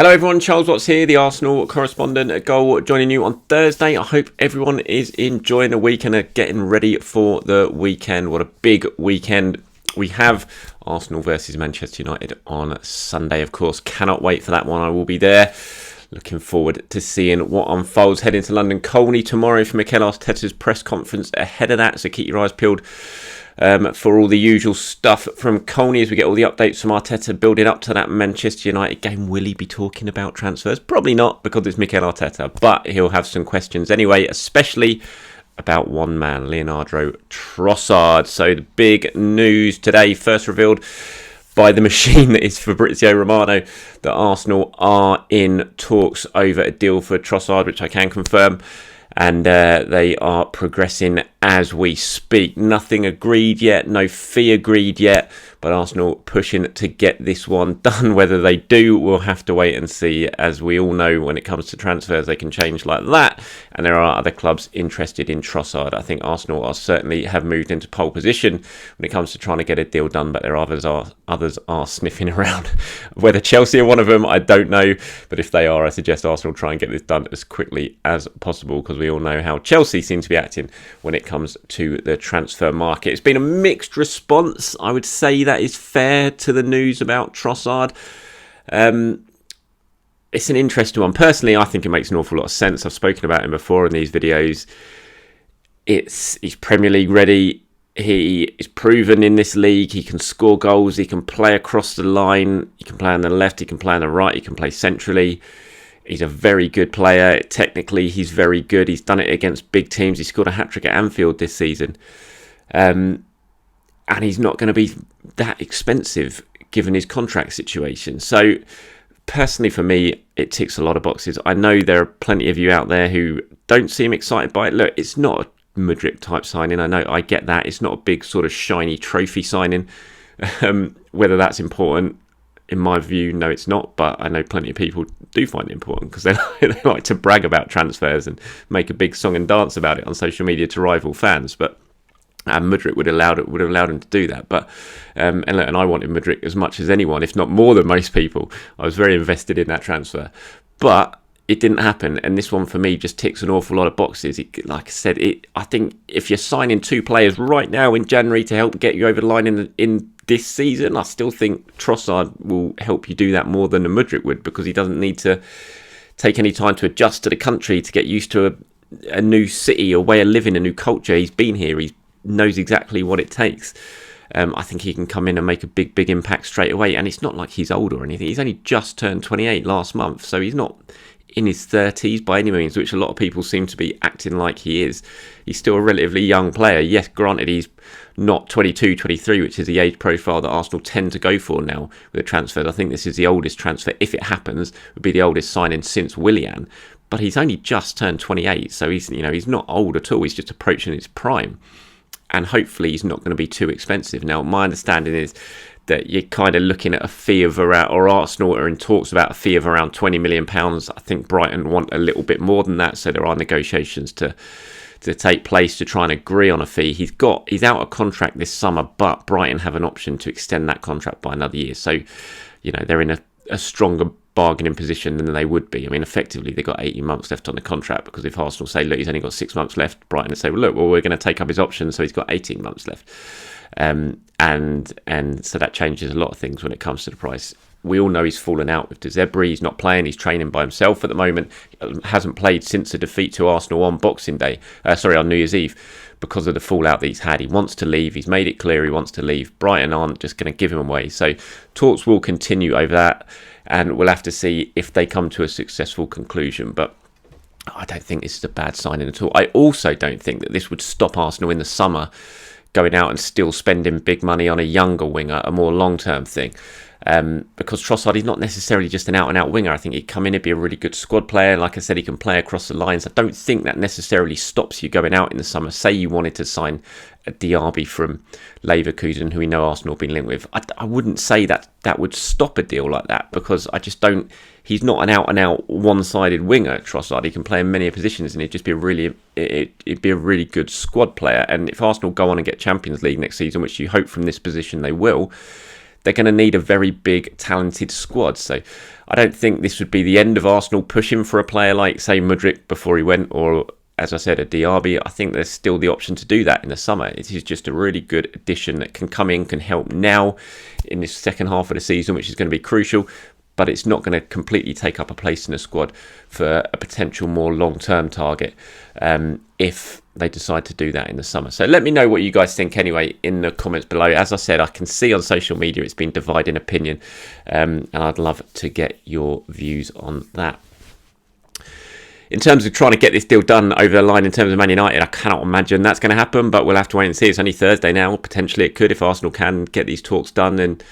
Hello everyone, Charles Watts here, the Arsenal correspondent at Goal, joining you on Thursday. I hope everyone is enjoying the week and are getting ready for the weekend. What a big weekend we have. Arsenal versus Manchester United on Sunday, of course. Cannot wait for that one. I will be there. Looking forward to seeing what unfolds. Heading to London Colney tomorrow for Mikel Arteta's press conference ahead of that, so keep your eyes peeled for all the usual stuff from Colney as we get all the updates from Arteta building up to that Manchester United game. Will he be talking about transfers? Probably not, because it's Mikel Arteta, but he'll have some questions anyway, especially about one man, Leonardo Trossard. So the big news today, first revealed by the machine that is Fabrizio Romano, that Arsenal are in talks over a deal for Trossard, which I can confirm. And they are progressing as we speak. Nothing agreed yet, no fee agreed yet, but Arsenal pushing to get this one done. Whether they do, we'll have to wait and see. As we all know, when it comes to transfers, they can change like that. And there are other clubs interested in Trossard. I think Arsenal are certainly have moved into pole position when it comes to trying to get a deal done, but there are others are sniffing around. Whether Chelsea are one of them, I don't know. But if they are, I suggest Arsenal try and get this done as quickly as possible, because we all know how Chelsea seem to be acting when it comes to the transfer market. It's been a mixed response. I would say that is fair to the news about Trossard. It's an interesting one. Personally, I think it makes an awful lot of sense. I've spoken about him before in these videos. He's Premier League ready. He is proven in this league. He can score goals. He can play across the line. He can play on the left. He can play on the right. He can play centrally. He's a very good player. Technically, he's very good. He's done it against big teams. He scored a hat-trick at Anfield this season. And he's not going to be that expensive given his contract situation. So, personally for me, it ticks a lot of boxes. I know there are plenty of you out there who don't seem excited by it. Look, it's not a Mudryk type signing. I know, I get that. It's not a big sort of shiny trophy signing. Whether that's important, in my view, no, it's not. But I know plenty of people do find it important because they like to brag about transfers and make a big song and dance about it on social media to rival fans. But Mudryk would have allowed him to do that. But and I wanted Mudryk as much as anyone, if not more than most people. I was very invested in that transfer, but it didn't happen. And this one for me just ticks an awful lot of boxes. Like I said, I think if you're signing two players right now in January to help get you over the line in this season, I still think Trossard will help you do that more than a Mudryk would, because he doesn't need to take any time to adjust to the country, to get used to a new city, a way of living, a new culture. He's been here. He knows exactly what it takes. I think he can come in and make a big impact straight away. And it's not like he's old or anything. He's only just turned 28 last month, so he's not in his 30s by any means, which a lot of people seem to be acting like he is. He's still a relatively young player. Yes, granted, he's not 22, 23, which is the age profile that Arsenal tend to go for now with the transfers. I think this is the oldest transfer, if it happens, would be the oldest signing since Willian. But he's only just turned 28, so he's not old at all. He's just approaching his prime. And hopefully he's not going to be too expensive. Now, my understanding is that you're kind of looking at a fee of around, or Arsenal are in talks about a fee of around £20 million. I think Brighton want a little bit more than that, so there are negotiations to take place to try and agree on a fee. He's out of contract this summer, but Brighton have an option to extend that contract by another year. So, they're in a stronger bargaining position than they would be. I mean, effectively, they've got 18 months left on the contract, because if Arsenal say, look, he's only got 6 months left, Brighton would say, well, look, we're going to take up his option, so he's got 18 months left. And so that changes a lot of things when it comes to the price. We all know he's fallen out with De Zerbi. He's not playing. He's training by himself at the moment. He hasn't played since a defeat to Arsenal on on New Year's Eve, because of the fallout that he's had. He wants to leave. He's made it clear he wants to leave. Brighton aren't just going to give him away. So talks will continue over that, and we'll have to see if they come to a successful conclusion. But I don't think this is a bad signing at all. I also don't think that this would stop Arsenal in the summer going out and still spending big money on a younger winger, a more long-term thing. Because Trossard is not necessarily just an out-and-out winger. I think he'd come in and be a really good squad player. Like I said, he can play across the lines. I don't think that necessarily stops you going out in the summer. Say you wanted to sign a Diaby from Leverkusen, who we know Arsenal have been linked with. I wouldn't say that would stop a deal like that, because I just don't... He's not an out-and-out one-sided winger, Trossard. He can play in many positions, and it'd be a really good squad player. And if Arsenal go on and get Champions League next season, which you hope from this position they will, they're going to need a very big, talented squad. So I don't think this would be the end of Arsenal pushing for a player like, say, Mudryk before he went, or, as I said, a Diaby. I think there's still the option to do that in the summer. It is just a really good addition that can come in, can help now in this second half of the season, which is going to be crucial. But it's not going to completely take up a place in the squad for a potential more long-term target if they decide to do that in the summer. So let me know what you guys think anyway in the comments below. As I said, I can see on social media it's been dividing opinion, and I'd love to get your views on that. In terms of trying to get this deal done over the line in terms of Man United, I cannot imagine that's going to happen, but we'll have to wait and see. It's only Thursday now. Potentially it could if Arsenal can get these talks done and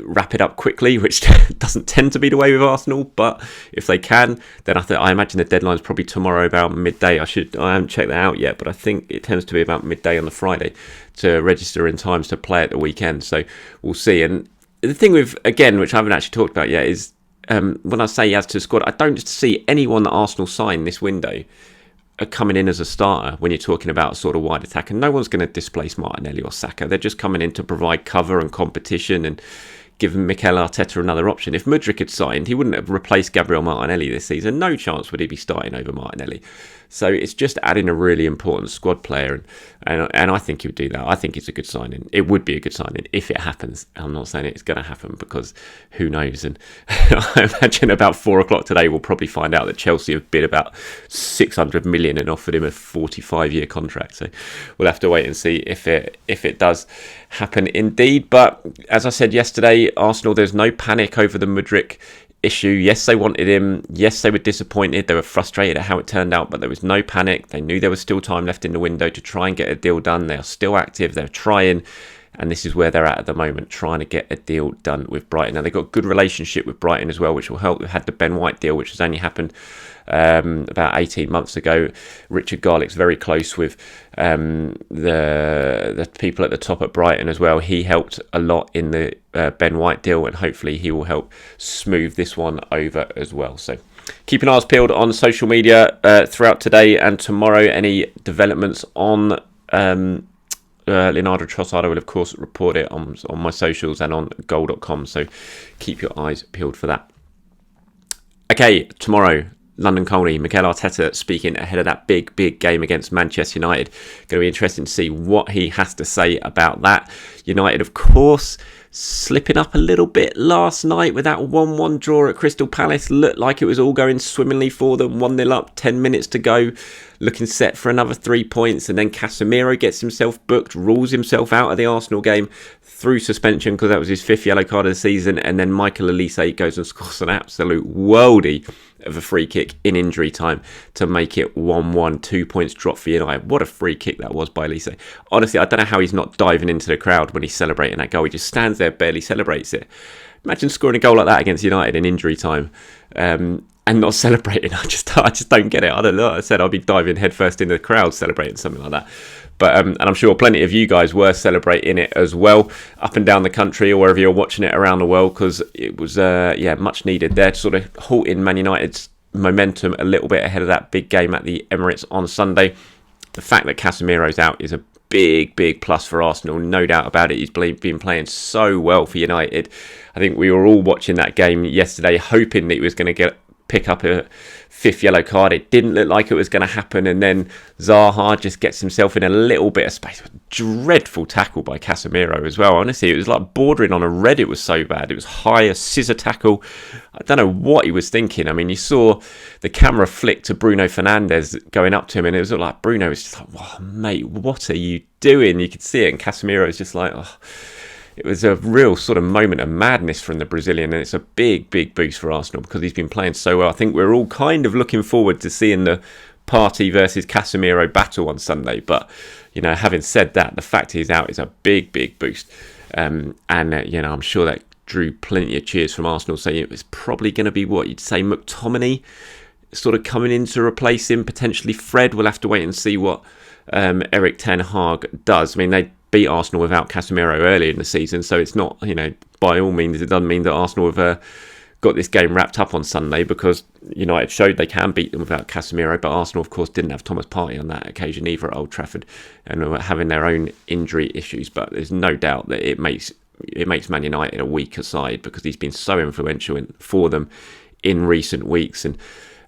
wrap it up quickly, which doesn't tend to be the way with Arsenal. But if they can, then I imagine the deadline's probably tomorrow about midday. I haven't checked that out yet, but I think it tends to be about midday on the Friday to register in times to play at the weekend. So we'll see. And the thing with, again, which I haven't actually talked about yet, is when I say he adds to the squad, I don't see anyone that Arsenal sign this window coming in as a starter when you're talking about a sort of wide attack. And no one's going to displace Martinelli or Saka. They're just coming in to provide cover and competition and give Mikel Arteta another option. If Mudryk had signed, he wouldn't have replaced Gabriel Martinelli this season. No chance would he be starting over Martinelli. So it's just adding a really important squad player, and I think he would do that. I think it's a good signing. It would be a good signing if it happens. I'm not saying it's going to happen because who knows. And I imagine about 4 o'clock today we'll probably find out that Chelsea have bid about 600 million and offered him a 45-year contract. So we'll have to wait and see if it does happen indeed. But as I said yesterday, Arsenal, there's no panic over the Mudryk issue. Yes, they wanted him. Yes, they were disappointed. They were frustrated at how it turned out, but there was no panic. They knew there was still time left in the window to try and get a deal done. They are still active. They're trying, and this is where they're at the moment, trying to get a deal done with Brighton. Now, they've got a good relationship with Brighton as well, which will help. They've had the Ben White deal, which has only happened about 18 months ago. Richard Garlick's very close with the people at the top at Brighton as well. He helped a lot in the Ben White deal, and hopefully he will help smooth this one over as well. So keep an eye peeled on social media throughout today and tomorrow. Any developments on Leonardo Trossard, I will of course report it on my socials and on goal.com, so keep your eyes peeled for that. Okay, tomorrow, London Colney, Mikel Arteta speaking ahead of that big game against Manchester United. Going to be interesting to see what he has to say about that. United, of course, slipping up a little bit last night with that 1-1 draw at Crystal Palace. Looked like it was all going swimmingly for them. 1-0 up, 10 minutes to go. Looking set for another 3 points. And then Casemiro gets himself booked, rules himself out of the Arsenal game through suspension because that was his 5th yellow card of the season. And then Michael Olise goes and scores an absolute worldie of a free kick in injury time to make it 1-1, 2 points drop for United. What a free kick that was by Olise. Honestly, I don't know how he's not diving into the crowd when he's celebrating that goal. He just stands there, barely celebrates it. Imagine scoring a goal like that against United in injury time and not celebrating. I just don't get it. I don't know. I said I'd be diving headfirst into the crowd celebrating something like that. But and I'm sure plenty of you guys were celebrating it as well, up and down the country or wherever you're watching it around the world, because it was much needed there to sort of halting Man United's momentum a little bit ahead of that big game at the Emirates on Sunday. The fact that Casemiro's out is a big plus for Arsenal, no doubt about it. He's been playing so well for United. I think we were all watching that game yesterday hoping that he was going to pick up a 5th yellow card. It didn't look like it was going to happen, and then Zaha just gets himself in a little bit of space. Dreadful tackle by Casemiro as well. Honestly, it was like bordering on a red. It was so bad. It was high, a scissor tackle. I don't know what he was thinking. I mean, you saw the camera flick to Bruno Fernandes going up to him, and it was like Bruno was just like, "Wow, mate, what are you doing?" You could see it, and Casemiro was just like, "Oh." It was a real sort of moment of madness from the Brazilian, and it's a big boost for Arsenal because he's been playing so well. I think we're all kind of looking forward to seeing the Partey versus Casemiro battle on Sunday. But, you know, having said that, the fact he's out is a big boost. And I'm sure that drew plenty of cheers from Arsenal, saying it was probably going to be what you'd say McTominay sort of coming in to replace him, potentially Fred. We'll have to wait and see what Erik ten Hag does. I mean, they beat Arsenal without Casemiro early in the season, so it's not, by all means, it doesn't mean that Arsenal have got this game wrapped up on Sunday, because United showed they can beat them without Casemiro, but Arsenal, of course, didn't have Thomas Partey on that occasion either at Old Trafford, and were having their own injury issues. But there's no doubt that it makes it makes Man United a weaker side because he's been so influential for them in recent weeks. And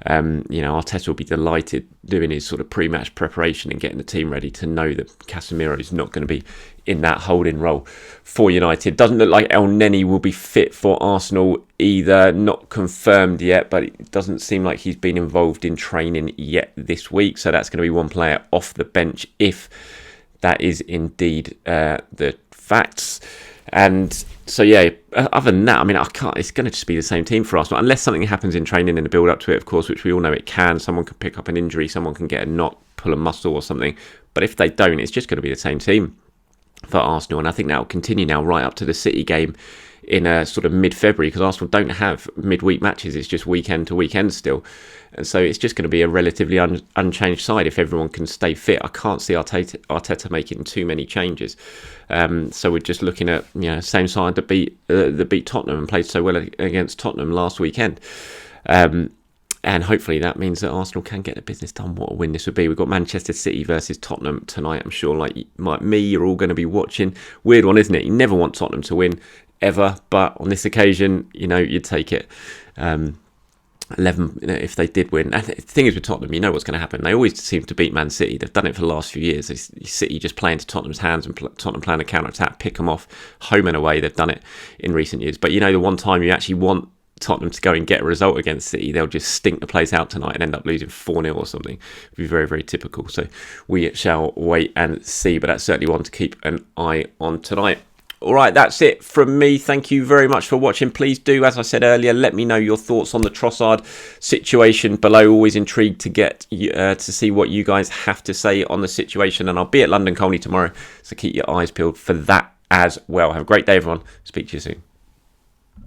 Arteta will be delighted doing his sort of pre-match preparation and getting the team ready to know that Casemiro is not going to be in that holding role for United. Doesn't look like El Neni will be fit for Arsenal either. Not confirmed yet, but it doesn't seem like he's been involved in training yet this week. So that's going to be one player off the bench if that is indeed the facts. And so, other than that, I mean, it's going to just be the same team for Arsenal, unless something happens in training in the build-up to it, of course, which we all know it can. Someone can pick up an injury, someone can get a knot, pull a muscle or something. But if they don't, it's just going to be the same team for Arsenal. And I think that will continue now right up to the City game in a sort of mid-February, because Arsenal don't have midweek matches. It's just weekend to weekend still. And so it's just going to be a relatively unchanged side if everyone can stay fit. I can't see Arteta making too many changes. So we're just looking at same side that beat Tottenham and played so well against Tottenham last weekend. And hopefully that means that Arsenal can get the business done. What a win this would be. We've got Manchester City versus Tottenham tonight. I'm sure like me, you're all going to be watching. Weird one, isn't it? You never want Tottenham to win ever, but on this occasion, you'd take it. 11 if they did win. And the thing is with Tottenham, you know what's going to happen. They always seem to beat Man City. They've done it for the last few years. City just play into Tottenham's hands and Tottenham playing a counter-attack, pick them off home and away. They've done it in recent years. But the one time you actually want Tottenham to go and get a result against City, they'll just stink the place out tonight and end up losing 4-0 or something. It'd be very, very typical. So we shall wait and see. But that's certainly one to keep an eye on tonight. All right, that's it from me. Thank you very much for watching. Please do, as I said earlier, let me know your thoughts on the Trossard situation below. Always intrigued to get to see what you guys have to say on the situation. And I'll be at London Colney tomorrow, so keep your eyes peeled for that as well. Have a great day, everyone. Speak to you soon.